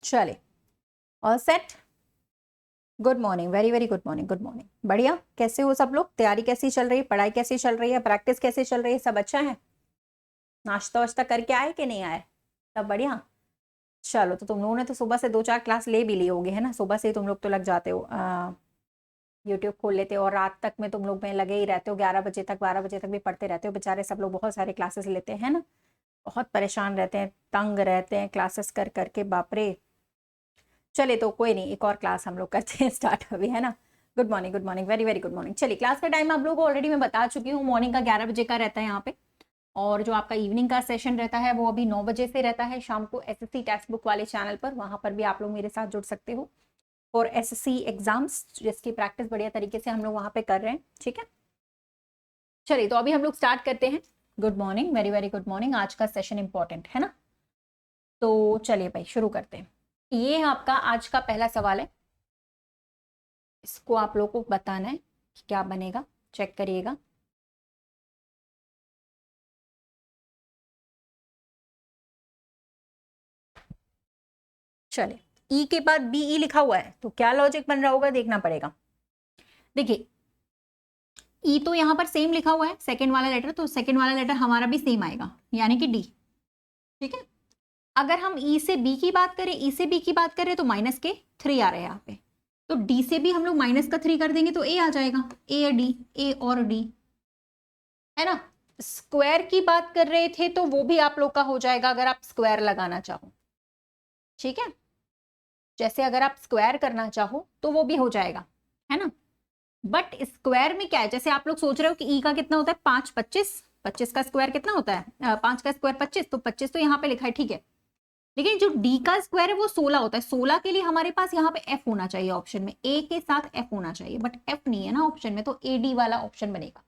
चले, all set, good morning, very very good morning, good morning. बढ़िया, कैसे हो सब लोग? तैयारी कैसी चल रही है? पढ़ाई कैसी चल रही है? प्रैक्टिस कैसे चल रही है? सब अच्छा है? नाश्ता वाश्ता करके आए कि नहीं आए? सब बढ़िया। चलो, तो तुम लोगों ने तो सुबह से 2-4 क्लास ले भी ली होगी, है ना? सुबह से ही तुम लोग तो लग जाते हो, यूट्यूब खोल लेते हो और रात तक में तुम लोग में लगे ही रहते हो, 11 बजे तक 12 बजे तक भी पढ़ते रहते हो। बेचारे सब लोग बहुत सारे क्लासेस लेते हैं ना, बहुत परेशान रहते हैं, तंग रहते हैं क्लासेस कर करके, बाप रे। चले, तो कोई नहीं, एक और क्लास हम लोग करते हैं स्टार्ट अभी, है ना? Good morning, good morning, very very good morning. चलिए, क्लास का टाइम आप लोगों को ऑलरेडी मैं बता चुकी हूँ, मॉर्निंग का 11 बजे का रहता है यहाँ पे, और जो आपका इवनिंग का सेशन रहता है वो अभी 9 बजे से रहता है शाम को, एसएससी टेक्स्ट बुक वाले चैनल पर। वहां पर भी आप लोग मेरे साथ जुड़ सकते हो और एसएससी एग्जाम्स जिसकी प्रैक्टिस बढ़िया तरीके से हम लोग वहां पे कर रहे हैं, ठीक है? चलिए, तो अभी हम लोग स्टार्ट करते हैं। Good morning, very very good morning. आज का सेशन इंपॉर्टेंट है ना, तो चलिए भाई शुरू करते हैं। ये है आपका आज का पहला सवाल है, इसको आप लोगों को बताना है कि क्या बनेगा, चेक करिएगा। चलिए, ई के बाद बीई लिखा हुआ है तो क्या लॉजिक बन रहा होगा देखना पड़ेगा। देखिए, ई तो यहां पर सेम लिखा हुआ है, सेकंड वाला लेटर, तो सेकंड वाला लेटर हमारा भी सेम आएगा, यानी कि डी, ठीक है? अगर हम ई से बी की बात करें, ई से बी की बात करें तो -3 आ रहे हैं यहाँ पे, तो डी से भी हम लोग -3 कर देंगे तो ए आ जाएगा, ए या डी, ए और डी, है ना? स्क्वायर की बात कर रहे थे तो वो भी आप लोग का हो जाएगा अगर आप स्क्वायर लगाना चाहो, ठीक है? जैसे अगर आप स्क्वायर करना चाहो तो वो भी हो जाएगा, है ना? बट स्क्वायर में क्या है, जैसे आप लोग सोच रहे हो कि ई का कितना होता है, 5 25, 25 का स्क्वायर कितना होता है, 5 का स्क्वायर 25, तो 25 तो यहाँ पे लिखा है, ठीक है? लेकिन जो डी का स्क्वायर है वो 16 होता है, 16 के लिए हमारे पास यहाँ पे एफ होना चाहिए ऑप्शन में, ए के साथ एफ होना चाहिए, बट एफ नहीं है ना ऑप्शन में, तो ए डी वाला ऑप्शन बनेगा।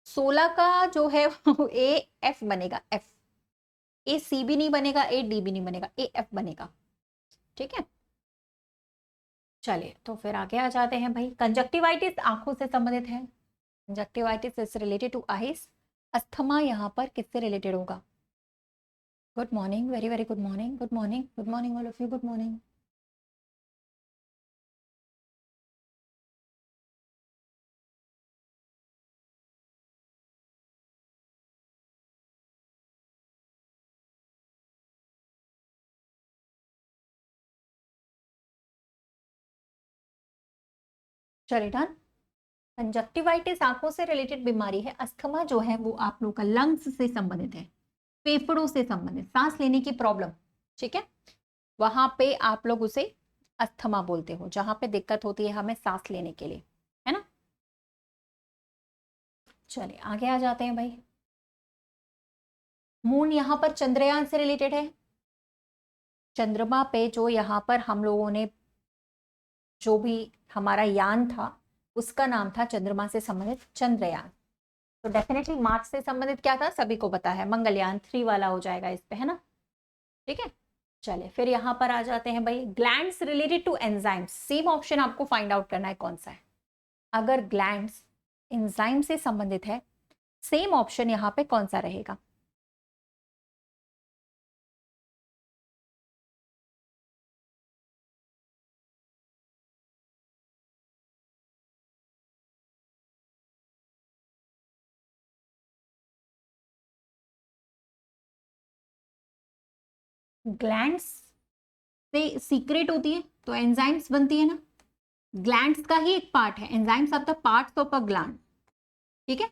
16 का जो है वो ए एफ बनेगा, एफ। ए सी भी नहीं बनेगा, ए डी भी नहीं बनेगा, ए एफ बनेगा, ठीक है? चलिए, तो फिर आगे आ जाते हैं भाई। कंजक्टिवाइटिस आंखों से संबंधित है, conjunctivitis is related two eyes. Asthma यहाँ पर किससे रिलेटेड होगा? Good morning, very very good morning, good morning, good morning all of you, good morning. चलिए, डन। कंजक्टिवाइटिस आंखों से रिलेटेड बीमारी है। अस्थमा जो है वो आप लोग का लंग्स से संबंधित है, फेफड़ों से संबंधित, सांस लेने की प्रॉब्लम, ठीक है? वहां पे आप लोग उसे अस्थमा बोलते हो, जहां पे दिक्कत होती है हमें सांस लेने के लिए, है ना? चलिए, आगे आ जाते हैं भाई। मून यहाँ पर चंद्रयान से रिलेटेड है। चंद्रमा पे जो यहाँ पर हम लोगों ने जो भी हमारा यान था उसका नाम था चंद्रमा से संबंधित चंद्रयान, तो डेफिनेटली मार्स से संबंधित क्या था सभी को पता है, मंगलयान 3 वाला हो जाएगा इस पे, है ना? ठीक है। चलिए, फिर यहां पर आ जाते हैं भाई, glands related to enzymes. Same option आपको फाइंड आउट करना है कौन सा है। अगर ग्लैंड्स एंजाइम से संबंधित है, सेम ऑप्शन यहां पे कौन सा रहेगा? ग्लैंड्स से सीक्रेट होती है तो एंजाइम्स बनती है ना, ग्लैंड्स का ही एक पार्ट है, enzymes of the parts of a gland, ठीक है?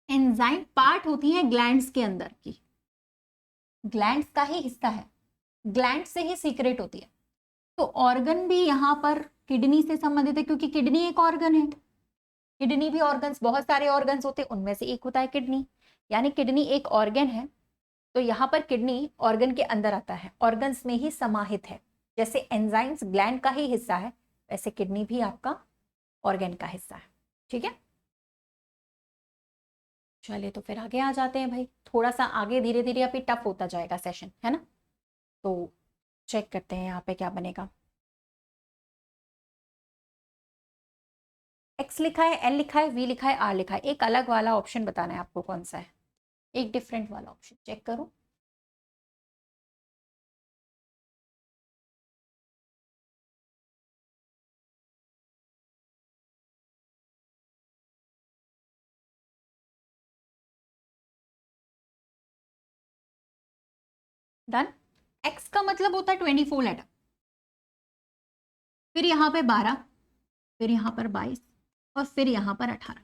एंजाइम पार्ट होती है ग्लैंड्स के अंदर की, ग्लैंड्स का ही हिस्सा है, ग्लैंड से ही सीक्रेट होती है। तो ऑर्गन भी यहाँ पर किडनी से संबंधित है, क्योंकि किडनी एक ऑर्गन है। किडनी भी ऑर्गन्स, बहुत सारे ऑर्गन्स होते हैं, उनमें से एक होता है किडनी, यानी किडनी एक ऑर्गन है। तो यहाँ पर किडनी ऑर्गन के अंदर आता है, ऑर्गन्स में ही समाहित है। जैसे एंजाइम्स ग्लैंड का ही हिस्सा है, वैसे किडनी भी आपका ऑर्गन का हिस्सा है, ठीक है? चलिए, तो फिर आगे आ जाते हैं भाई। थोड़ा सा आगे धीरे धीरे अभी टफ होता जाएगा सेशन, है ना? तो चेक करते हैं यहाँ पे क्या बनेगा। एक्स लिखा है, एल लिखा है, वी लिखा है, आर लिखा है, एक अलग वाला ऑप्शन बताना है आपको कौन सा है, एक डिफरेंट वाला ऑप्शन चेक करो। डन। x का मतलब होता है 24 लेटर, फिर यहाँ पे 12, फिर यहाँ पर 22 और फिर यहाँ पर 18।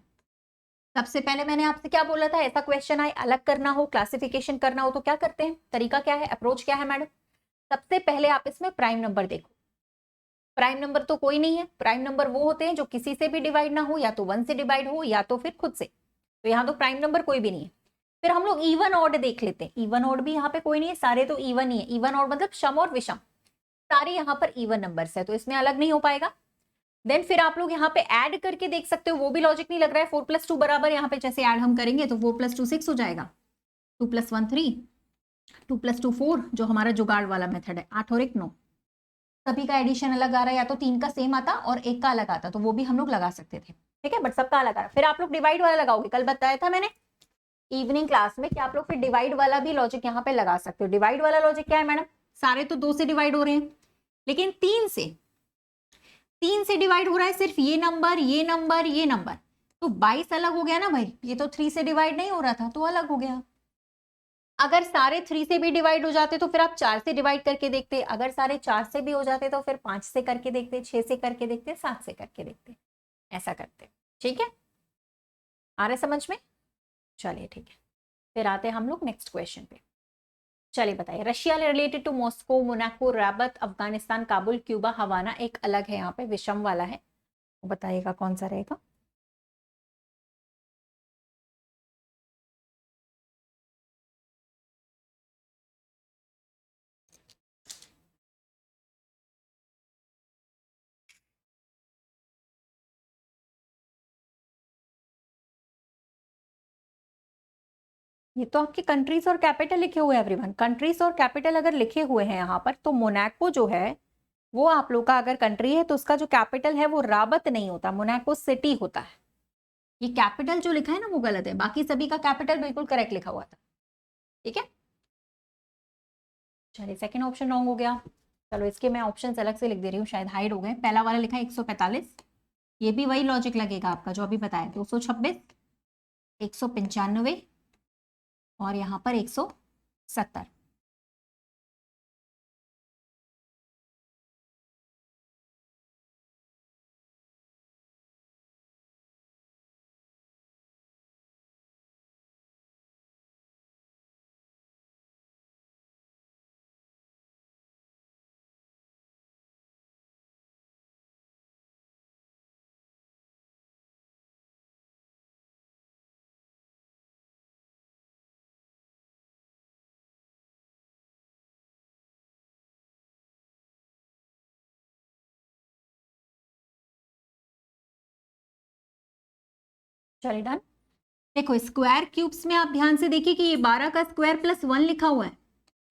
सबसे पहले मैंने आपसे क्या बोला था, ऐसा क्वेश्चन आए अलग करना हो, क्लासिफिकेशन करना हो तो क्या करते हैं, तरीका क्या है, अप्रोच क्या है मैडम? सबसे पहले आप इसमें प्राइम नंबर देखो। प्राइम नंबर तो कोई नहीं है, प्राइम नंबर वो होते हैं जो किसी से भी डिवाइड ना हो, या तो 1 से डिवाइड हो या तो फिर खुद से। तो यहाँ तो प्राइम नंबर कोई भी नहीं है। फिर हम लोग इवन ऑड देख लेते हैं। इवन ऑड भी यहाँ पे कोई नहीं है, सारे तो इवन ही है। इवन ऑड मतलब सम और विषम, सारे यहाँ पर इवन नंबर्स है, तो इसमें अलग नहीं हो पाएगा। देन फिर आप लोग यहाँ पे ऐड करके देख सकते हो, वो भी लॉजिक नहीं लग रहा है। 4 + 2 बराबर, यहाँ पे जैसे ऐड हम करेंगे तो 4 + 2 6 हो जाएगा, 2 + 1 3, 2 + 2 4, जो हमारा जुगाड़ वाला मेथड है, 8 और 1 9। सभी का एडिशन अलग आ रहा है, या तो 3 का सेम आता और 1 का अलग आता, तो वो भी हम लोग लगा सकते थे, ठीक है, बट सबका अलग आ रहा। फिर आप लोग डिवाइड वाला लगाओगे, कल बताया था मैंने इवनिंग क्लास में कि आप लोग फिर डिवाइड वाला भी लॉजिक यहाँ पे लगा सकते हो। डिवाइड वाला लॉजिक क्या है मैडम, सारे तो 2 से डिवाइड हो रहे हैं, लेकिन 3 से डिवाइड हो रहा है सिर्फ ये नंबर, ये नंबर, ये नंबर, तो 22 अलग हो गया ना भाई, ये तो 3 से डिवाइड नहीं हो रहा था तो अलग हो गया। अगर सारे 3 से भी डिवाइड हो जाते तो फिर आप 4 से डिवाइड करके देखते, अगर सारे 4 से भी हो जाते तो फिर 5 से करके देखते, 6 से करके देखते, 7 से करके देखते, ऐसा करते, ठीक है, आ रहा है समझ में? चलिए ठीक है, फिर आते हैं हम लोग नेक्स्ट क्वेश्चन पे। चलिए बताइए, Russia related to Moscow, Monaco, Rabat, Afghanistan, Kabul, Cuba, Havana, एक अलग है यहाँ पे, विषम वाला है, बताइएगा कौन सा रहेगा। ये तो आपके कंट्रीज और कैपिटल लिखे हुए हैं एवरीवन। कंट्रीज और कैपिटल अगर लिखे हुए हैं यहाँ पर, तो मोनाको जो है वो आप लोग का अगर कंट्री है तो उसका जो कैपिटल है वो राबत नहीं होता, मोनाको सिटी होता है। ये कैपिटल जो लिखा है ना वो गलत है, बाकी सभी का कैपिटल बिल्कुल करेक्ट लिखा हुआ था, ठीक है। चलिए सेकंड ऑप्शन रॉन्ग हो गया, चलो इसके मैं ऑप्शन अलग से लिख दे रही हूँ, शायद हाइड हो गए। पहला वाला लिखा है 145, ये भी वही लॉजिक लगेगा आपका जो अभी बताया, 226, 195 और यहाँ पर 170। चलिए डन। देखो स्क्वायर क्यूब्स में आप ध्यान से देखिए कि ये 12 का स्क्वायर +1 लिखा हुआ है,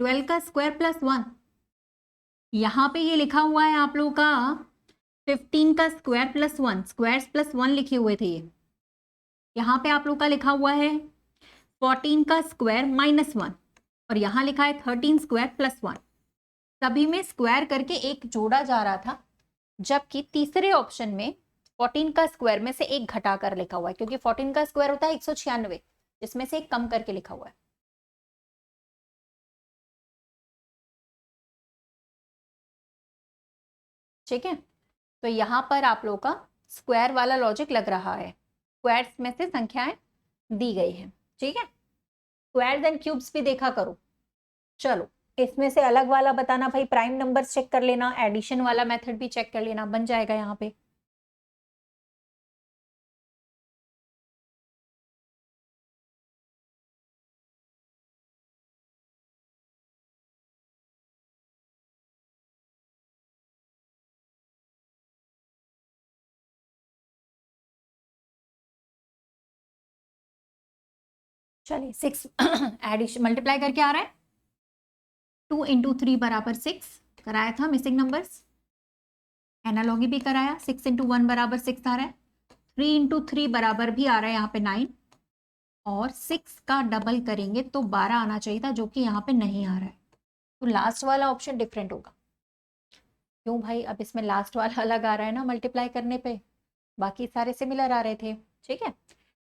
12 का स्क्वायर +1, यहाँ पे ये लिखा हुआ है आप लोगों का 15 का स्क्वायर +1, स्क्वायर्स +1 लिखे हुए थे ये। यहाँ पे आप लोग का लिखा हुआ है 14 का स्क्वायर -1 और यहाँ लिखा है 13 स्क्वायर +1। सभी में स्क्वायर करके एक जोड़ा जा रहा था, जबकि तीसरे ऑप्शन में 14 का स्क्वायर में से एक घटा कर लिखा हुआ है, क्योंकि 14 का स्क्वायर होता है 196, जिसमें से एक कम करके लिखा हुआ है। ठीक है, तो यहाँ पर आप लोग का स्क्वायर वाला लॉजिक लग रहा है, स्क्वायर्स में से संख्याएं दी गई है, ठीक है। स्क्वायर्स एंड क्यूब्स भी देखा करो। चलो इसमें से अलग वाला बताना भाई, प्राइम नंबर्स चेक कर लेना, एडिशन वाला मेथड भी चेक कर लेना, बन जाएगा यहाँ पे। चलिए 6 एडिशन मल्टीप्लाई करके आ रहा है, 2 × 3 = 6 कराया था, मिसिंग नंबर्स एनालॉगी भी कराया, 6 × 1 = 6 आ रहा है, 3 × 3 बराबर भी आ रहा है यहाँ पे 9, और 6 का डबल करेंगे तो 12 आना चाहिए था, जो कि यहाँ पे नहीं आ रहा है, तो लास्ट वाला ऑप्शन डिफरेंट होगा। क्यों भाई, अब इसमें लास्ट वाला अलग आ रहा है ना मल्टीप्लाई करने पे, बाकी सारे सिमिलर आ रहे थे, ठीक है।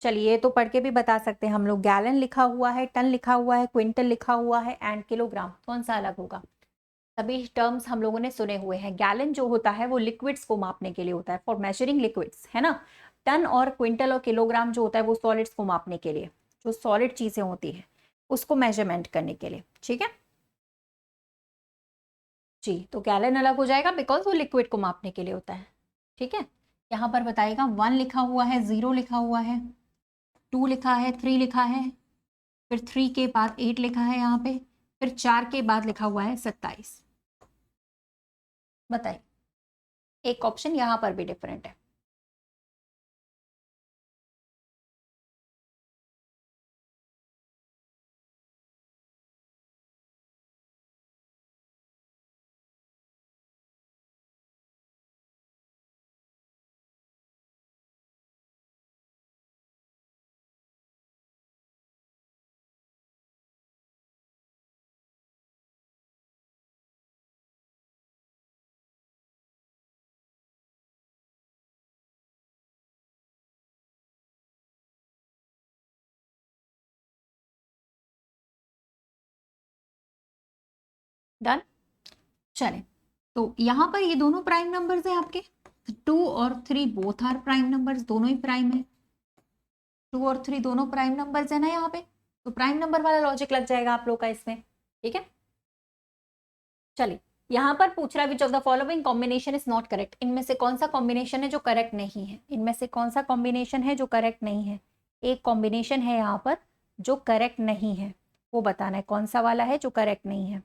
चलिए, ये तो पढ़ के भी बता सकते हैं हम लोग। गैलन लिखा हुआ है, टन लिखा हुआ है, क्विंटल लिखा हुआ है एंड किलोग्राम, कौन सा अलग होगा? सभी टर्म्स हम लोगों ने सुने हुए हैं। गैलन जो होता है वो लिक्विड्स को मापने के लिए होता है, फॉर मेजरिंग लिक्विड्स, है ना। टन और क्विंटल और किलोग्राम जो होता है वो सॉलिड्स को मापने के लिए, जो सॉलिड चीजें होती है उसको मेजरमेंट करने के लिए, ठीक है जी। तो गैलन अलग हो जाएगा बिकॉज वो लिक्विड को मापने के लिए होता है, ठीक है। यहाँ पर बताइएगा 1 लिखा हुआ है, 0 लिखा हुआ है, 2 लिखा है, 3 लिखा है, फिर 3 के बाद 8 लिखा है यहाँ पे, फिर 4 के बाद लिखा हुआ है 27। बताइए, एक ऑप्शन यहाँ पर भी डिफरेंट है। डन। चले, तो यहाँ पर ये दोनों प्राइम नंबर्स हैं आपके, 2 और 3 बोथ आर प्राइम नंबर्स, दोनों ही प्राइम है। 2 और 3 दोनों प्राइम नंबर्स है ना यहाँ पे, तो प्राइम नंबर वाला लॉजिक लग जाएगा आप लोग का इसमें, ठीक है। चलिए, यहाँ पर पूछ रहा है which of the following combination is not correct. इनमें से कौन सा कॉम्बिनेशन है जो करेक्ट नहीं है? इनमें से कौन सा कॉम्बिनेशन है जो करेक्ट नहीं है? एक कॉम्बिनेशन है यहाँ पर जो करेक्ट नहीं है, वो बताना है कौन सा वाला है जो करेक्ट नहीं है।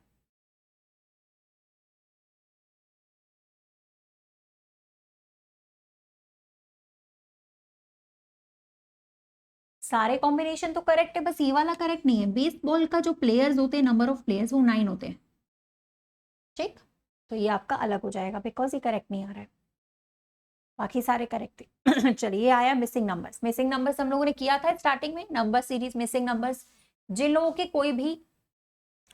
सारे कॉम्बिनेशन तो करेक्ट है, बस ये वाला करेक्ट नहीं है। बेसबॉल का जो प्लेयर्स होते हैं, नंबर ऑफ प्लेयर्स वो 9 होते हैं, ठीक। तो ये आपका अलग हो जाएगा बिकॉज ये करेक्ट नहीं आ रहा है, बाकी सारे करेक्ट थे। चलिए, आया मिसिंग नंबर्स। मिसिंग नंबर्स हम लोगों ने किया था स्टार्टिंग में, नंबर सीरीज मिसिंग नंबर्स। जिन लोगों के कोई भी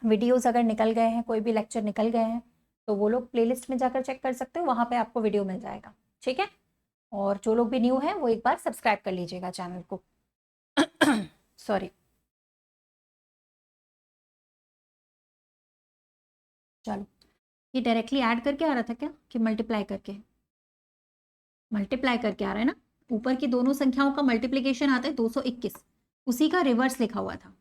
वीडियोस अगर निकल गए हैं, कोई भी लेक्चर निकल गए हैं, तो वो लोग प्लेलिस्ट में जाकर चेक कर सकते हो, वहां पे आपको वीडियो मिल जाएगा, ठीक है। और जो लोग भी न्यू हैं वो एक बार सब्सक्राइब कर लीजिएगा चैनल को। सॉरी। चलो, ये डायरेक्टली ऐड करके आ रहा था क्या कि मल्टीप्लाई करके? मल्टीप्लाई करके आ रहा है ना। ऊपर की दोनों संख्याओं का मल्टीप्लीकेशन आता है 221, उसी का रिवर्स लिखा हुआ था।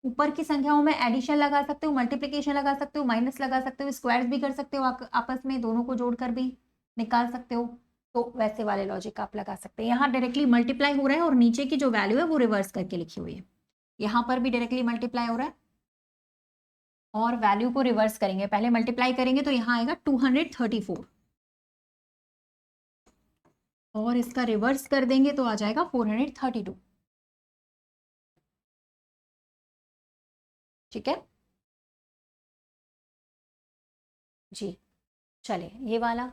ऊपर की संख्याओं में एडिशन लगा सकते हो, मल्टीप्लीकेशन लगा सकते हो, माइनस लगा सकते हो, स्क्वायर्स भी कर सकते हो, आपस में दोनों को जोड़कर भी निकाल सकते हो। तो वैसे वाले लॉजिक आप लगा सकते हैं। यहाँ डायरेक्टली मल्टीप्लाई हो रहा है और नीचे की जो वैल्यू है वो रिवर्स करके लिखी हुई है। यहाँ पर भी डायरेक्टली मल्टीप्लाई हो रहा है और वैल्यू को रिवर्स करेंगे, पहले मल्टीप्लाई करेंगे तो यहाँ आएगा 234 और इसका रिवर्स कर देंगे तो आ जाएगा 432, ठीक है जी। चलिए, ये वाला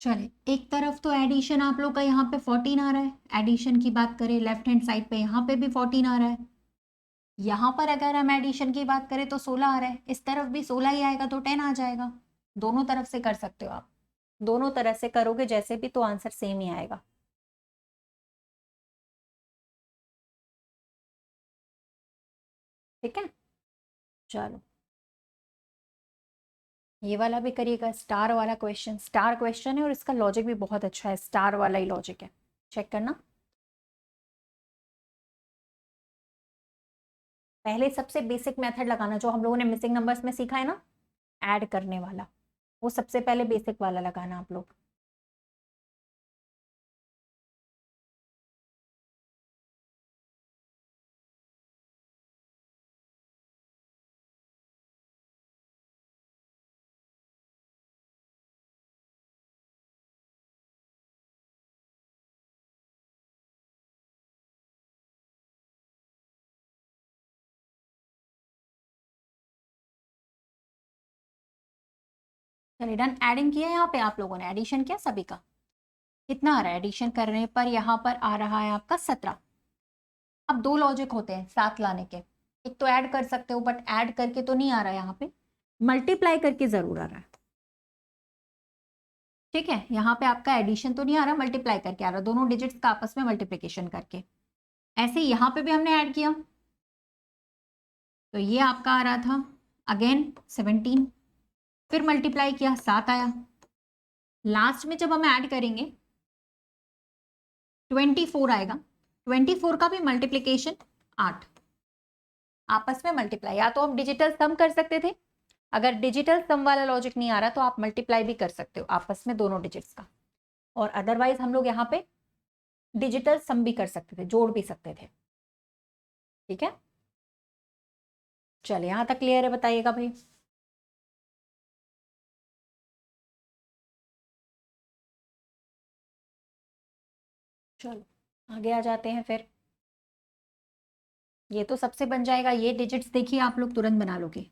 चले, एक तरफ तो एडिशन आप लोग का यहाँ पे 14 आ रहा है, एडिशन की बात करें लेफ्ट हैंड साइड पे यहाँ पे भी 14 आ रहा है। यहाँ पर अगर हम एडिशन की बात करें तो 16 आ रहा है, इस तरफ भी 16 ही आएगा तो 10 आ जाएगा। दोनों तरफ से कर सकते हो आप, दोनों तरह से करोगे जैसे भी तो आंसर सेम ही आएगा, ठीक है। चलो, ये वाला भी करिएगा, स्टार वाला क्वेश्चन। स्टार क्वेश्चन है और इसका लॉजिक भी बहुत अच्छा है, स्टार वाला ही लॉजिक है, चेक करना। पहले सबसे बेसिक मेथड लगाना जो हम लोगों ने मिसिंग नंबर्स में सीखा है ना, ऐड करने वाला, वो सबसे पहले बेसिक वाला लगाना आप लोग। चलिए डन। एडिंग किया यहाँ पे आप लोगों ने, एडिशन किया सभी का, कितना आ रहा है एडिशन करने पर? यहाँ पर आ रहा है आपका 17। अब दो लॉजिक होते हैं साथ लाने के, एक तो ऐड कर सकते हो बट ऐड करके तो नहीं आ रहा है यहाँ पे, मल्टीप्लाई करके जरूर आ रहा है। ठीक है, यहाँ पे आपका एडिशन तो नहीं आ रहा, मल्टीप्लाई करके आ रहा, दोनों डिजिट्स का आपस में मल्टीप्लिकेशन करके। ऐसे यहाँ पे भी हमने ऐड किया तो ये आपका आ रहा था अगेन 17, फिर मल्टीप्लाई किया 7 आया, लास्ट में जब हम ऐड करेंगे 24 आएगा, 24 का भी मल्टीप्लिकेशन 8, आपस में मल्टीप्लाई। या तो हम डिजिटल सम कर सकते थे, अगर डिजिटल सम वाला लॉजिक नहीं आ रहा तो आप मल्टीप्लाई भी कर सकते हो आपस में दोनों डिजिट्स का, और अदरवाइज हम लोग यहाँ पे डिजिटल सम भी कर सकते थे, जोड़ भी सकते थे। ठीक है, चलिए यहां तक क्लियर है, बताइएगा भाई। चलो आगे आ जाते हैं फिर। ये तो सबसे बन जाएगा, ये डिजिट्स देखिए आप लोग तुरंत बना लोगे।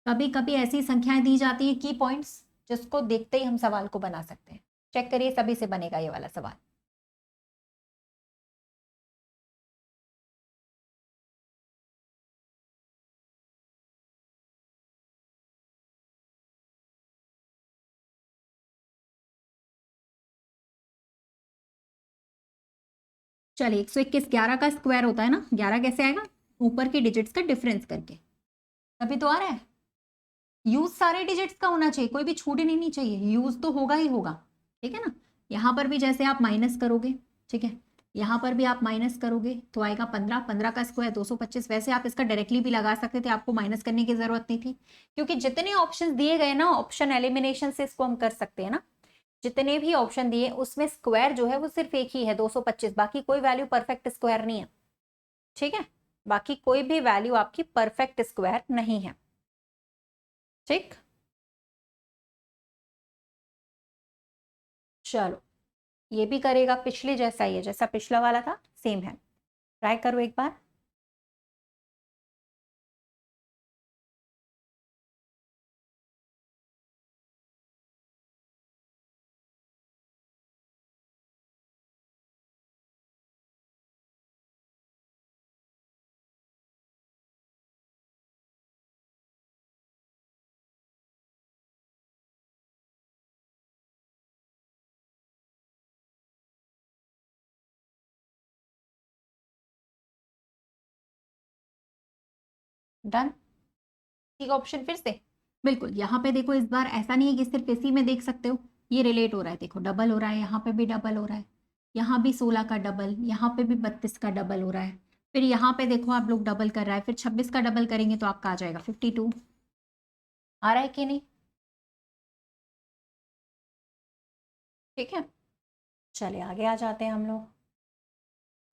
कभी कभी ऐसी संख्याएं दी जाती है की पॉइंट्स, जिसको देखते ही हम सवाल को बना सकते हैं। चेक करिए, सभी से बनेगा ये वाला सवाल। चलिए 121 11 का स्क्वायर होता है ना, 11 कैसे आएगा? ऊपर की डिजिट्स का डिफरेंस करके, तभी तो आ रहा है। यूज सारे डिजिट्स का होना चाहिए, कोई भी छूट ही नहीं चाहिए, यूज तो होगा ही होगा। ठीक है ना, यहाँ पर भी जैसे आप माइनस करोगे, ठीक है, यहाँ पर भी आप माइनस करोगे तो आएगा 15, 15 का स्क्वायर 225। वैसे आप इसका डायरेक्टली भी लगा सकते थे, आपको माइनस करने की जरूरत नहीं थी, क्योंकि जितने ऑप्शन दिए गए ना, ऑप्शन एलिमिनेशन से इसको हम कर सकते हैं ना, जितने भी ऑप्शन दिए उसमें स्क्वायर जो है वो सिर्फ एक ही है 225, बाकी कोई वैल्यू परफेक्ट स्क्वायर नहीं है। ठीक है, बाकी कोई भी वैल्यू आपकी परफेक्ट स्क्वायर नहीं है। ठीक, चलो ये भी करेगा पिछले जैसा ही है, जैसा पिछला वाला था सेम है, ट्राई करो एक बार। डन, ठीक ऑप्शन फिर से। बिल्कुल, यहाँ पे देखो इस बार ऐसा नहीं है कि सिर्फ इसी में देख सकते हो, ये रिलेट हो रहा है, देखो डबल हो रहा है, यहाँ पे भी डबल हो रहा है, यहाँ भी 16 का डबल, यहाँ पे भी 32 का डबल हो रहा है, फिर यहाँ पे देखो आप लोग डबल कर रहा है, फिर 26 का डबल करेंगे तो आपका आ जाएगा 52। आ रहा है कि नहीं? ठीक है, चलिए आगे आ जाते हैं हम लोग।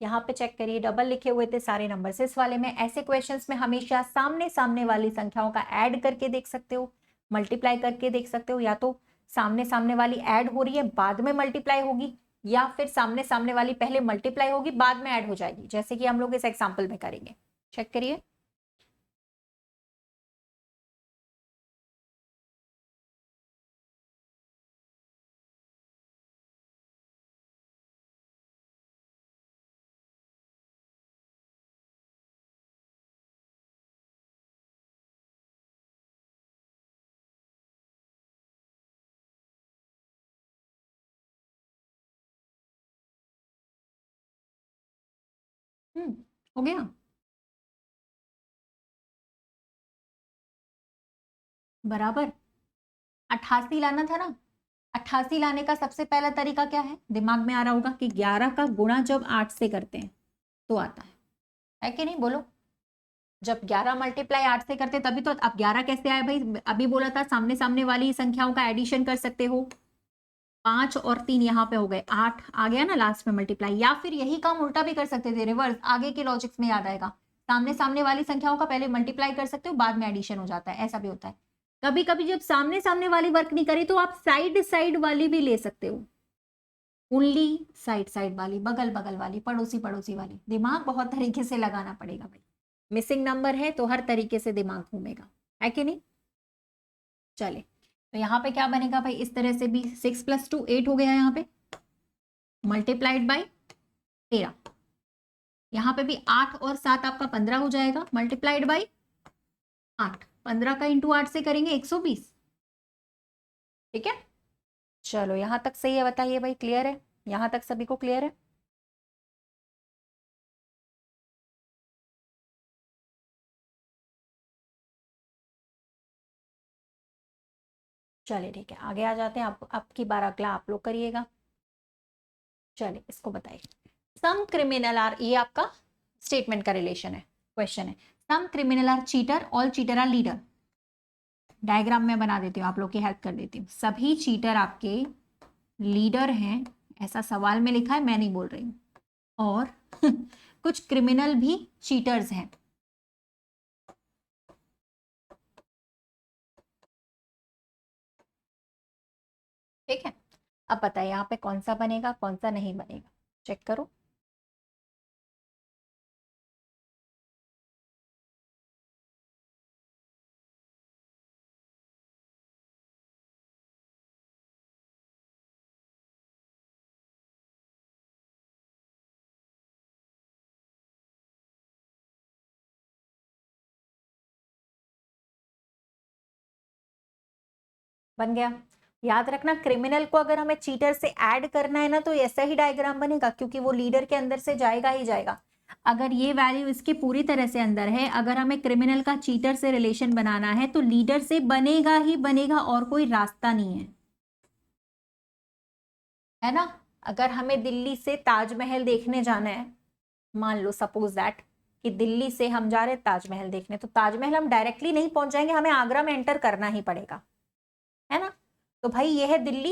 यहाँ पे चेक करिए, डबल लिखे हुए थे सारे नंबर। इस वाले में ऐसे क्वेश्चंस में हमेशा सामने सामने वाली संख्याओं का ऐड करके देख सकते हो, मल्टीप्लाई करके देख सकते हो, या तो सामने सामने वाली ऐड हो रही है बाद में मल्टीप्लाई होगी, या फिर सामने सामने वाली पहले मल्टीप्लाई होगी बाद में ऐड हो जाएगी, जैसे कि हम लोग इस एग्जाम्पल में करेंगे। चेक करिए, हो गया बराबर। 88 लाना था ना, 88 लाने का सबसे पहला तरीका क्या है? दिमाग में आ रहा होगा कि 11 का गुणा जब 8 से करते हैं तो आता है कि नहीं? बोलो, जब 11 मल्टीप्लाई 8 से करते तभी तो। अब 11 कैसे आए भाई? अभी बोला था सामने सामने वाली संख्याओं का एडिशन कर सकते हो, 5 और 3 यहाँ पे हो गए, 8 आ गया ना लास्ट में मल्टीप्लाई। या फिर यही काम उल्टा भी कर सकते थे, रिवर्स, आगे के लॉजिक्स में याद आएगा, सामने सामने वाली संख्याओं का पहले मल्टीप्लाई कर सकते हो बाद में एडिशन हो जाता है, ऐसा भी होता है। कभी कभी जब सामने सामने वाली वर्क नहीं करी तो आप साइड साइड वाली भी ले सकते हो, ओनली साइड साइड वाली, बगल बगल वाली, पड़ोसी पड़ोसी वाली। दिमाग बहुत तरीके से लगाना पड़ेगा भाई, मिसिंग नंबर है तो हर तरीके से दिमाग घूमेगा, है कि नहीं? चले तो यहाँ पे क्या बनेगा भाई, इस तरह से भी 6 + 2 8 हो गया यहाँ पे, मल्टीप्लाइड बाई 13। यहाँ पे भी 8 और 7 आपका 15 हो जाएगा, मल्टीप्लाइड बाई 8। 15 का इंटू 8 से करेंगे 120। ठीक है, चलो यहाँ तक सही है, बताइए भाई, क्लियर है? यहाँ तक सभी को क्लियर है? चलिए ठीक है, आगे आ जाते हैं। आप आपकी बार अगला आप लोग करिएगा। चलिए इसको बताइए। सम क्रिमिनल आर, ये आपका स्टेटमेंट का रिलेशन है, क्वेश्चन है। Some criminal are cheater, all cheater are leader. Diagram में बना देती हूँ, आप लोग की हेल्प कर देती हूँ। सभी चीटर आपके लीडर हैं, ऐसा सवाल में लिखा है, मैं नहीं बोल रही हूँ। और कुछ क्रिमिनल भी चीटर्स हैं। ठीक है, अब बताइए यहाँ पे कौन सा बनेगा, कौन सा नहीं बनेगा, चेक करो। बन गया। याद रखना, क्रिमिनल को अगर हमें चीटर से ऐड करना है ना, तो ऐसा ही डायग्राम बनेगा, क्योंकि वो लीडर के अंदर से जाएगा ही जाएगा। अगर ये वैल्यू इसके पूरी तरह से अंदर है, अगर हमें क्रिमिनल का चीटर से रिलेशन बनाना है, तो लीडर से बनेगा ही बनेगा, और कोई रास्ता नहीं है ना। अगर हमें दिल्ली से ताजमहल देखने जाना है, मान लो सपोज दैट कि दिल्ली से हम जा रहे हैं ताजमहल देखने, तो ताजमहल हम डायरेक्टली नहीं पहुंच जाएंगे, हमें आगरा में एंटर करना ही पड़ेगा, है ना। तो भाई ये है दिल्ली,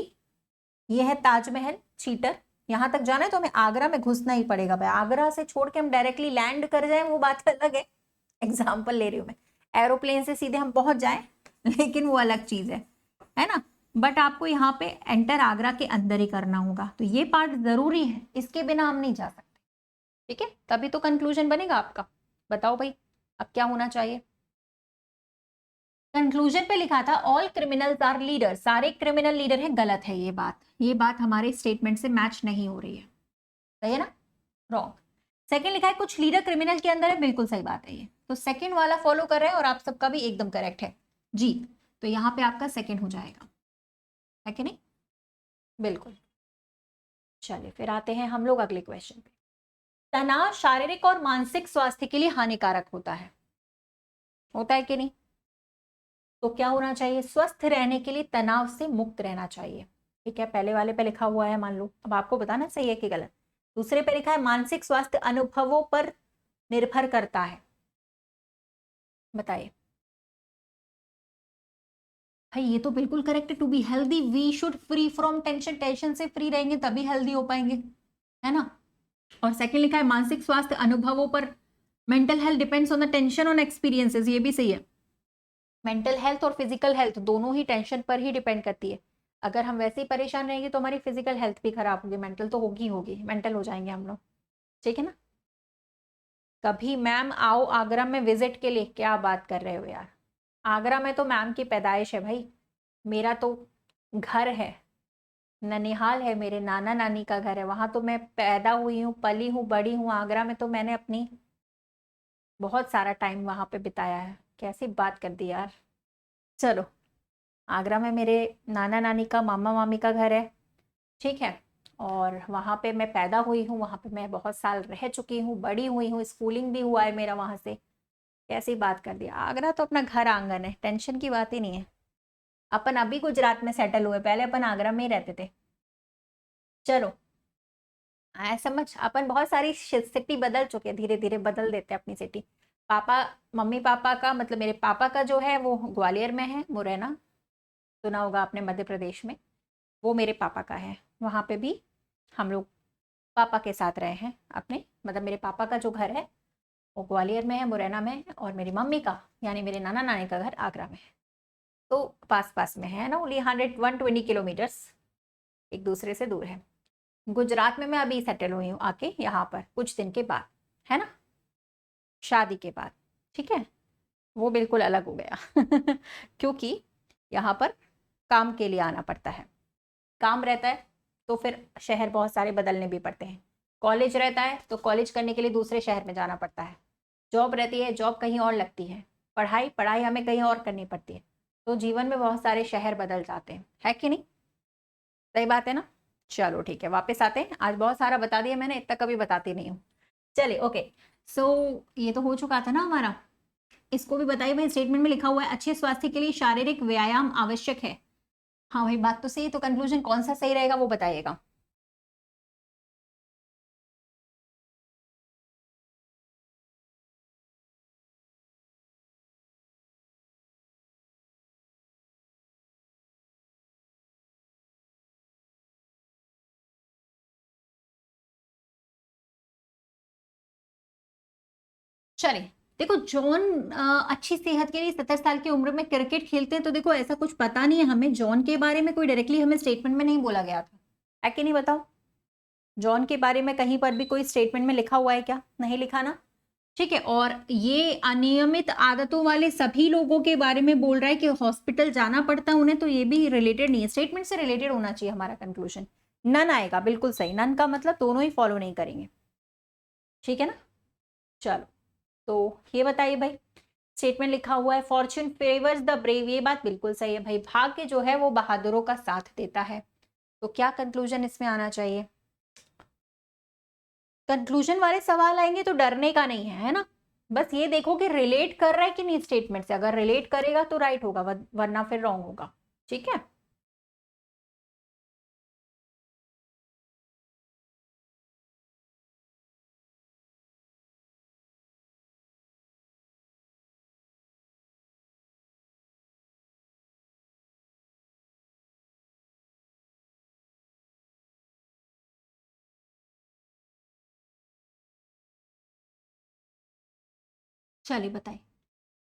ये है ताजमहल, चीटर। यहां तक जाना है तो हमें आगरा में घुसना ही पड़ेगा भाई। आगरा से छोड़ के हम डायरेक्टली लैंड कर जाए वो बात अलग है, एग्जाम्पल ले रही हूं मैं। एरोप्लेन से सीधे हम पहुंच जाए लेकिन वो अलग चीज है ना। बट आपको यहाँ पे एंटर आगरा के अंदर ही करना होगा, तो ये पार्ट जरूरी है, इसके बिना हम नहीं जा सकते। ठीक है, तभी तो कंक्लूजन बनेगा आपका। बताओ भाई अब क्या होना चाहिए। कंक्लूजन पे लिखा था ऑल क्रिमिनल्स आर लीडर, सारे क्रिमिनल लीडर हैं। गलत है ये बात हमारे स्टेटमेंट से मैच नहीं हो रही है। सही है ना, रॉन्ग। सेकंड लिखा है कुछ लीडर क्रिमिनल के अंदर है, बिल्कुल सही बात है ये। तो सेकंड वाला फॉलो कर रहे हैं और आप सबका भी एकदम करेक्ट है जी। तो यहाँ पे आपका सेकंड हो जाएगा, है कि नहीं? बिल्कुल। चलिए फिर आते हैं हम लोग अगले क्वेश्चन पे। तनाव शारीरिक और मानसिक स्वास्थ्य के लिए हानिकारक होता है कि नहीं? तो क्या होना चाहिए, स्वस्थ रहने के लिए तनाव से मुक्त रहना चाहिए। ठीक है, पहले वाले पे लिखा हुआ है, मान लो, अब आपको बताना सही है कि गलत। दूसरे पे लिखा है मानसिक स्वास्थ्य अनुभवों पर निर्भर करता है। बताइए भाई, ये तो बिल्कुल करेक्ट है। To be healthy we should free from tension, tension से फ्री रहेंगे तभी हेल्दी हो पाएंगे, है ना। और सेकंड लिखा है मानसिक स्वास्थ्य अनुभवों पर, mental health depends on the tension on experiences, ये भी सही है। मेंटल हेल्थ और फिजिकल हेल्थ दोनों ही टेंशन पर ही डिपेंड करती है। अगर हम वैसे ही परेशान रहेंगे तो हमारी फिजिकल हेल्थ भी खराब होगी, मेंटल तो होगी, मेंटल हो जाएंगे हम लोग। ठीक है ना। कभी मैम आओ आगरा में विजिट के लिए, क्या बात कर रहे हो यार। आगरा में तो मैम की पैदाइश है भाई, मेरा तो घर है, ननिहाल है, मेरे नाना नानी का घर है, वहां तो मैं पैदा हुई हूँ, पली हूँ, बड़ी हूँ। आगरा में तो मैंने अपनी बहुत सारा टाइम वहां पे बिताया है। कैसी बात कर दी यार। चलो, आगरा में मेरे नाना नानी का, मामा मामी का घर है। ठीक है, और वहाँ पे मैं पैदा हुई हूँ, वहाँ पे मैं बहुत साल रह चुकी हूँ, बड़ी हुई हूँ, स्कूलिंग भी हुआ है मेरा वहाँ से। कैसी बात कर दिया, आगरा तो अपना घर आंगन है, टेंशन की बात ही नहीं है। अपन अभी गुजरात में सेटल हुए, पहले अपन आगरा में ही रहते थे। चलो, समझ, अपन बहुत सारी सिटी बदल चुके हैं, धीरे धीरे बदल देते हैं अपनी सिटी। पापा, मम्मी पापा का मतलब, मेरे पापा का जो है वो ग्वालियर में है, मुरैना, सुना होगा आपने, मध्य प्रदेश में। वो मेरे पापा का है, वहाँ पे भी हम लोग पापा के साथ रहे हैं अपने, मतलब मेरे पापा का जो घर है वो ग्वालियर में है, मुरैना में है, और मेरी मम्मी का यानी मेरे नाना नानी का घर आगरा में है। तो पास पास में है ना, ओनली 120 किलोमीटर्स एक दूसरे से दूर है। गुजरात में मैं अभी सेटल हुई हूँ आके यहाँ पर कुछ दिन के बाद, है ना, शादी के बाद। ठीक है, वो बिल्कुल अलग हो गया क्योंकि यहाँ पर काम के लिए आना पड़ता है। काम रहता है तो फिर शहर बहुत सारे बदलने भी पड़ते हैं। कॉलेज रहता है तो कॉलेज करने के लिए दूसरे शहर में जाना पड़ता है। जॉब रहती है, जॉब कहीं और लगती है। पढ़ाई हमें कहीं और करनी पड़ती है। तो जीवन में बहुत सारे शहर बदल जाते हैं, है कि नहीं? सही बात है ना? चलो ठीक है, वापस आते हैं। आज बहुत सारा बता दिया मैंने, इतना कभी बताती नहीं हूँ। चलिए ओके, सो ये तो हो चुका था ना हमारा। इसको भी बताइए भाई, स्टेटमेंट में लिखा हुआ है अच्छे स्वास्थ्य के लिए शारीरिक व्यायाम आवश्यक है। हाँ भाई, बात तो सही। तो कंक्लूजन कौन सा सही रहेगा वो बताइएगा। चलिए देखो, जॉन अच्छी सेहत के लिए 70 साल की उम्र में क्रिकेट खेलते हैं। तो देखो ऐसा कुछ पता नहीं है हमें, जॉन के बारे में कोई डायरेक्टली हमें स्टेटमेंट में नहीं बोला गया था, है कि नहीं? बताओ, जॉन के बारे में कहीं पर भी कोई स्टेटमेंट में लिखा हुआ है क्या? नहीं लिखा ना। ठीक है, और ये अनियमित आदतों वाले सभी लोगों के बारे में बोल रहा है कि हॉस्पिटल जाना पड़ता है उन्हें, तो ये भी रिलेटेड नहीं है, स्टेटमेंट से रिलेटेड होना चाहिए हमारा कंक्लूजन। नन आएगा, बिल्कुल सही। नन का मतलब दोनों ही फॉलो नहीं करेंगे, ठीक है ना? चलो, तो ये बताइए भाई, स्टेटमेंट लिखा हुआ है फॉर्च्यून फेवर्स द ब्रेव, ये बात बिल्कुल सही है भाई। भाग्य जो है वो बहादुरों का साथ देता है। तो क्या कंक्लूजन इसमें आना चाहिए? कंक्लूजन वाले सवाल आएंगे तो डरने का नहीं है, है ना? बस ये देखो कि रिलेट कर रहा है कि नहीं स्टेटमेंट से। अगर रिलेट करेगा तो राइट होगा, वरना फिर रॉन्ग होगा। ठीक है, चलिए बताइए।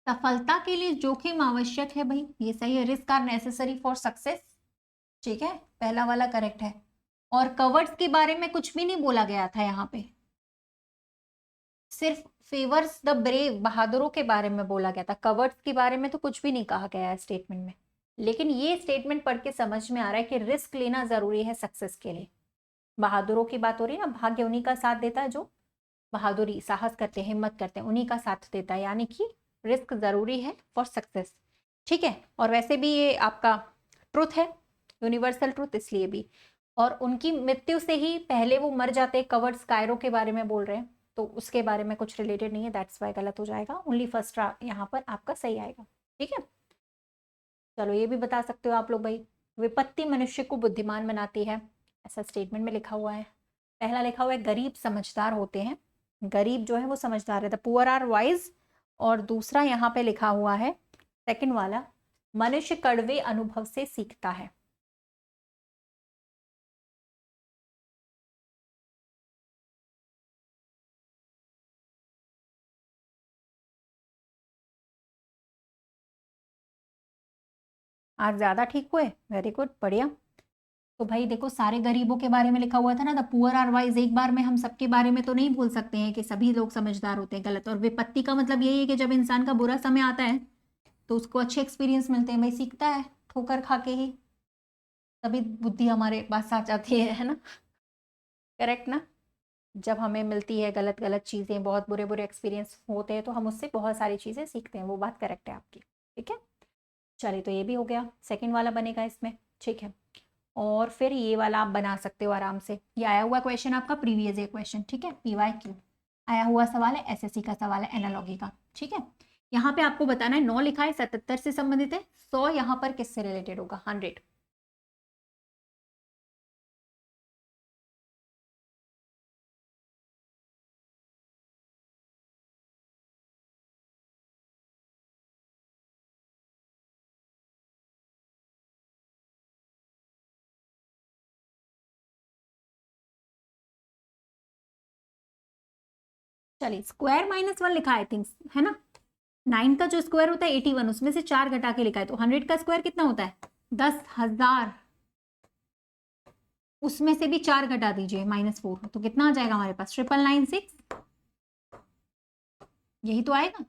सफलता के लिए जोखिम आवश्यक है भाई, ये सही है। Risk are necessary for success, ठीक है, पहला वाला करेक्ट है। और कवर्ड्स के बारे में कुछ भी नहीं बोला गया था यहाँ पे, सिर्फ फेवर्स द ब्रेव, बहादुरों के बारे में बोला गया था। कवर्ड्स के बारे में तो कुछ भी नहीं कहा गया है स्टेटमेंट में। लेकिन ये स्टेटमेंट पढ़ के समझ में आ रहा है कि रिस्क लेना जरूरी है सक्सेस के लिए। बहादुरों की बात हो रही है ना, भाग्य उन्हीं का साथ देता है जो बहादुरी, साहस करते हैं, हिम्मत करते हैं, उन्हीं का साथ देता है। यानी कि रिस्क जरूरी है फॉर सक्सेस, ठीक है। और वैसे भी ये आपका ट्रुथ है, यूनिवर्सल ट्रुथ, इसलिए भी। और उनकी मृत्यु से ही पहले वो मर जाते, कवर्ड्स कायरो के बारे में बोल रहे हैं, तो उसके बारे में कुछ रिलेटेड नहीं है, दैट्स वाई गलत हो जाएगा। ओनली फर्स्ट यहाँ पर आपका सही आएगा, ठीक है। चलो ये भी बता सकते हो आप लोग भाई, विपत्ति मनुष्य को बुद्धिमान बनाती है, ऐसा स्टेटमेंट में लिखा हुआ है। पहला लिखा हुआ है गरीब समझदार होते हैं, गरीब जो है वो समझदार है, द पुअर आर वाइज। और दूसरा यहाँ पे लिखा हुआ है सेकंड वाला, मनुष्य कड़वे अनुभव से सीखता है। आज ज्यादा ठीक हुए, वेरी गुड, बढ़िया। तो भाई देखो, सारे गरीबों के बारे में लिखा हुआ था ना, द पुअर आर वाइज, एक बार में हम सबके बारे में तो नहीं बोल सकते हैं कि सभी लोग समझदार होते हैं, गलत। और विपत्ति का मतलब यही है कि जब इंसान का बुरा समय आता है तो उसको अच्छे एक्सपीरियंस मिलते हैं, भाई सीखता है ठोकर खा के ही, तभी बुद्धि हमारे पास आ जाती है ना? करेक्ट ना? जब हमें मिलती है गलत गलत चीज़ें, बहुत बुरे बुरे एक्सपीरियंस होते हैं, तो हम उससे बहुत सारी चीज़ें सीखते हैं, वो बात करेक्ट है आपकी, ठीक है। चलिए, तो ये भी हो गया, सेकंड वाला बनेगा इसमें, ठीक है। और फिर ये वाला आप बना सकते हो आराम से, ये आया हुआ क्वेश्चन आपका प्रीवियस ईयर क्वेश्चन, ठीक है, PYQ आया हुआ सवाल है, SSC का सवाल है एनालॉगी का, ठीक है। यहाँ पे आपको बताना है, 9 लिखा है 77 से संबंधित है, 100 यहाँ पर किससे रिलेटेड होगा? 100। चलिए, स्क्वायर -1 लिखा है, थिंक्स, है ना? 9 का जो स्क्वायर होता है 81, उसमें से 4 घटा के लिखा है, तो 100 का स्क्वायर कितना होता है? 10,000। उसमें से भी 4 घटा दीजिए, -4, तो कितना आ जाएगा हमारे पास? 996। यही तो आएगा,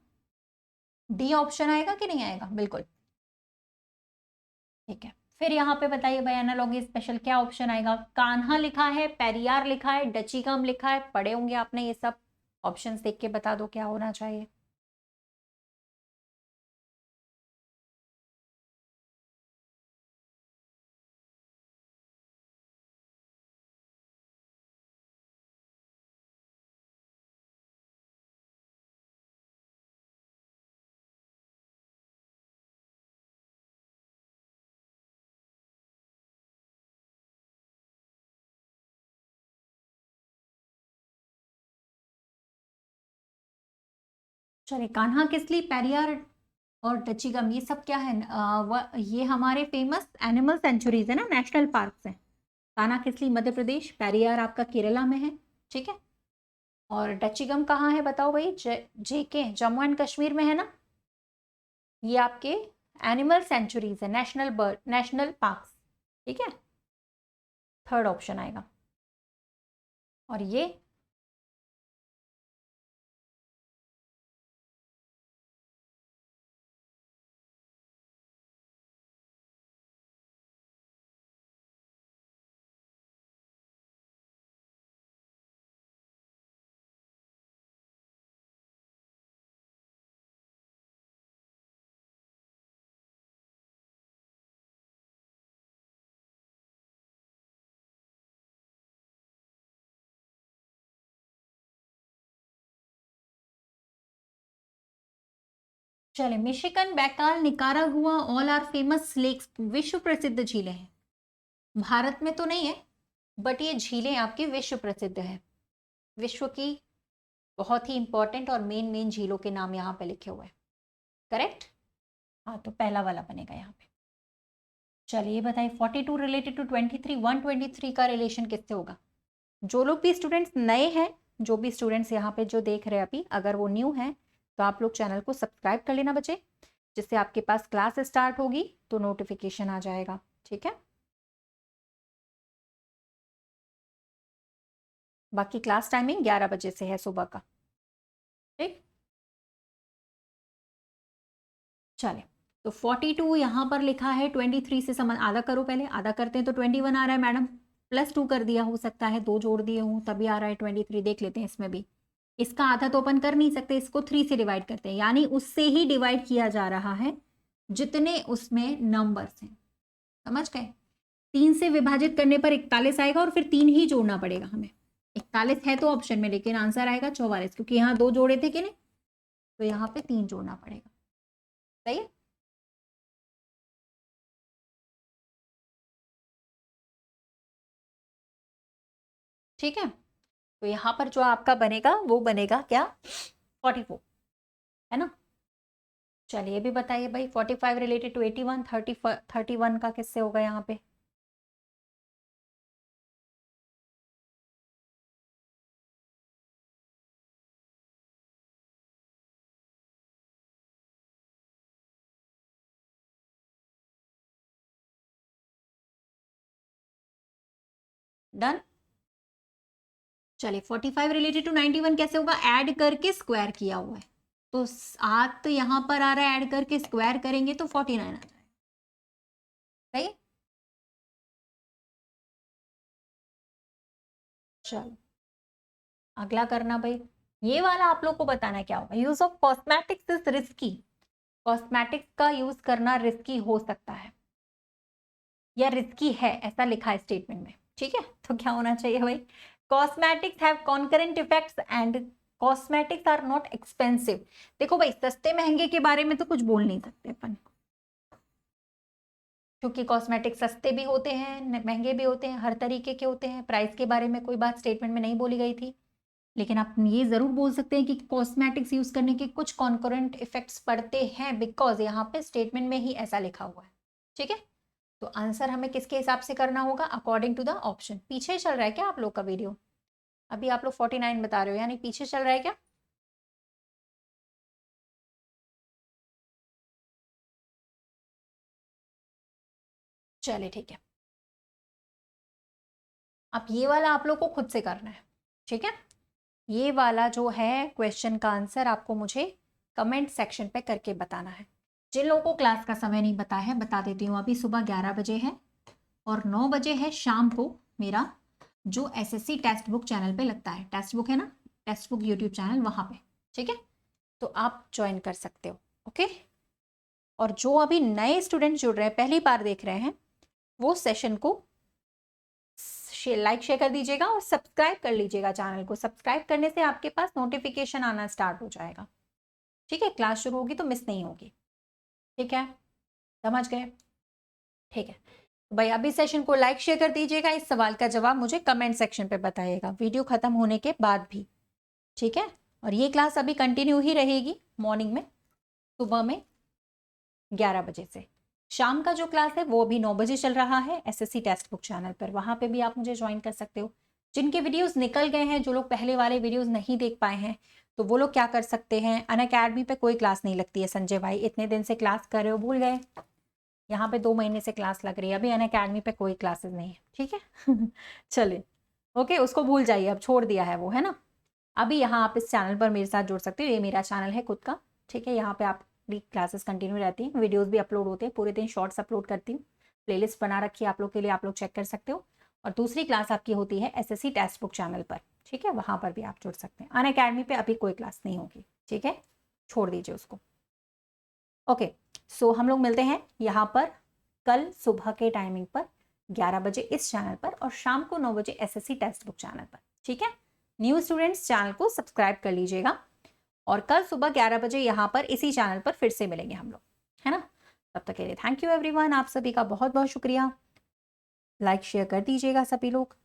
डी ऑप्शन आएगा कि नहीं आएगा? बिल्कुल ठीक है। फिर यहाँ पे बताइए भाई एनालॉगी स्पेशल क्या ऑप्शन आएगा? कान्हा लिखा है, पेरियार लिखा है, डचीगम लिखा है, पढ़े होंगे आपने ये सब। ऑप्शंस देख के बता दो क्या होना चाहिए। चलिए, कान्हा किसली, पेरियार और डचीगम ये सब क्या है? ये हमारे फेमस एनिमल सेंचुरीज है ना, नेशनल पार्क्स हैं। कान्हा किसली मध्य प्रदेश, पेरियार आपका केरला में है, ठीक है। और डचीगम कहाँ है बताओ भाई? जेके जम्मू एंड कश्मीर में है ना। ये आपके एनिमल सेंचुरीज है, नेशनल पार्क्स, ठीक है। थर्ड ऑप्शन आएगा। और ये चले, Michigan, Baikal, Nicaragua, all are famous lakes, विश्व प्रसिद्ध झीलें हैं। भारत में तो नहीं है, बट ये झीलें आपकी विश्व प्रसिद्ध है। विश्व की बहुत ही इंपॉर्टेंट और मेन मेन झीलों के नाम यहाँ पे लिखे हुए हैं। करेक्ट? हाँ, तो पहला वाला बनेगा यहाँ पे। चलिए बताइए 42 रिलेटेड टू 23, 123 का रिलेशन किससे होगा? जो लोग भी स्टूडेंट्स नए हैं, जो भी स्टूडेंट्स यहाँ पे जो देख रहे हैं अभी, अगर वो न्यू हैं तो आप लोग चैनल को सब्सक्राइब कर लेना बच्चे, जिससे आपके पास क्लास स्टार्ट होगी तो नोटिफिकेशन आ जाएगा, ठीक है। बाकी क्लास टाइमिंग 11 बजे से है सुबह का, ठीक। चले, तो 42 यहाँ पर लिखा है, 23 से समझ आधा करो, पहले आधा करते हैं तो 21 आ रहा है मैडम, +2 कर दिया, हो सकता है 2 जोड़ दिए हूँ तभी आ रहा है 23। देख लेते हैं इसमें भी। इसका आधा तो अपन कर नहीं सकते, इसको 3 से डिवाइड करते हैं, यानी उससे ही डिवाइड किया जा रहा है जितने उसमें नंबर्स हैं, समझ गए। 3 से विभाजित करने पर 41 आएगा और फिर 3 ही जोड़ना पड़ेगा हमें। 41 है तो ऑप्शन में, लेकिन आंसर आएगा 44, क्योंकि यहाँ 2 जोड़े थे कि नहीं, तो यहाँ पे 3 जोड़ना पड़ेगा। सही है। ठीक है, तो यहाँ पर जो आपका बनेगा वो बनेगा क्या? 44, है ना। चलिए ये भी बताइए भाई, 45 रिलेटेड टू 81, 31 का किससे होगा यहाँ पे? डन। चलिए 45 रिलेटेड टू 91 कैसे होगा? ऐड करके स्क्वायर किया हुआ है, तो 7 तो यहाँ पर आ रहा है, ऐड करके स्क्वायर करेंगे तो 49 आ जाएगा। सही। चलो अगला करना भाई, ये वाला आप लोग को बताना क्या होगा। Use of cosmetics is risky. Cosmetics का यूज करना रिस्की हो सकता है या रिस्की है, ऐसा लिखा है स्टेटमेंट में, ठीक है। तो क्या होना चाहिए भाई? Cosmetics have concurrent effects and cosmetics are not expensive. देखो भाई, सस्ते महंगे के बारे में तो कुछ बोल नहीं सकते अपन, क्योंकि कॉस्मेटिक सस्ते भी होते हैं, महंगे भी होते हैं, हर तरीके के होते हैं। प्राइस के बारे में कोई बात स्टेटमेंट में नहीं बोली गई थी, लेकिन आप ये जरूर बोल सकते हैं कि कॉस्मेटिक्स यूज करने के कुछ कॉन्करेंट इफेक्ट्स पड़ते हैं, बिकॉज यहाँ पे स्टेटमेंट में ही ऐसा लिखा हुआ है, ठीक है। तो आंसर हमें किसके हिसाब से करना होगा? According to the option. पीछे चल रहा है क्या आप लोग का वीडियो? अभी आप लोग 49 बता रहे हो, यानी पीछे चल रहा है क्या? चलिए ठीक है, अब ये वाला आप लोग को खुद से करना है, ठीक है। ये वाला जो है क्वेश्चन का आंसर आपको मुझे कमेंट सेक्शन पे करके बताना है। जिन लोगों को क्लास का समय नहीं पता है बता देती हूँ, अभी सुबह 11 बजे है और 9 बजे है शाम को मेरा जो एसएससी टेक्स्ट बुक चैनल पे लगता है, टेक्स्ट बुक है ना, टेक्स्ट बुक यूट्यूब चैनल, वहां पे, ठीक है, तो आप ज्वाइन कर सकते हो। ओके, और जो अभी नए स्टूडेंट जुड़ रहे हैं, पहली बार देख रहे हैं, वो सेशन को लाइक शेयर कर दीजिएगा और सब्सक्राइब कर लीजिएगा चैनल को। सब्सक्राइब करने से आपके पास नोटिफिकेशन आना स्टार्ट हो जाएगा, ठीक है, क्लास शुरू होगी तो मिस नहीं होगी, ठीक है, समझ गए, ठीक है। तो भाई अभी सेशन को लाइक शेयर कर दीजिएगा, इस सवाल का जवाब मुझे कमेंट सेक्शन पे बताइएगा वीडियो खत्म होने के बाद भी, ठीक है। और ये क्लास अभी कंटिन्यू ही रहेगी मॉर्निंग में, सुबह में 11 बजे से। शाम का जो क्लास है वो अभी 9 बजे चल रहा है एसएससी टेक्स्ट बुक चैनल पर, वहां पे भी आप मुझे ज्वाइन कर सकते हो। जिनके वीडियोस निकल गए हैं, जो लोग पहले वाले वीडियोस नहीं देख पाए हैं, तो वो लोग क्या कर सकते हैं, अनअकैडमी पे कोई क्लास नहीं लगती है संजय भाई, इतने दिन से क्लास कर रहे हो भूल गए, यहाँ पे 2 महीने से क्लास लग रही है, अभी अनअकैडमी पे कोई क्लासेस नहीं है, ठीक है। चलिए, ओके, उसको भूल जाइए, अब छोड़ दिया है वो, है ना। अभी यहाँ आप इस चैनल पर मेरे साथ जुड़ सकते हो, ये मेरा चैनल है खुद का, ठीक है, यहाँ पे आपकी क्लासेस कंटिन्यू रहती हैं, वीडियोस भी अपलोड होते हैं, पूरे दिन शॉर्ट्स अपलोड करती हूँ, प्लेलिस्ट बना रखी है आप लोग के लिए, आप लोग चेक कर सकते हो। और दूसरी क्लास आपकी होती है एसएससी टेक्स्ट बुक चैनल पर, ठीक है, वहां पर भी आप जुड़ सकते हैं। अनअकैडमी पे अभी कोई क्लास नहीं होगी, ठीक है, छोड़ दीजिए उसको। ओके, सो हम लोग मिलते हैं यहाँ पर कल सुबह के टाइमिंग पर 11 बजे इस चैनल पर, और शाम को 9 बजे एसएससी टेक्स्ट बुक चैनल पर, ठीक है। न्यू स्टूडेंट्स चैनल को सब्सक्राइब कर लीजिएगा, और कल सुबह 11 बजे यहाँ पर इसी चैनल पर फिर से मिलेंगे हम लोग, है ना। तब तक के लिए थैंक यू एवरीवन, आप सभी का बहुत बहुत शुक्रिया, लाइक शेयर कर दीजिएगा सभी लोग।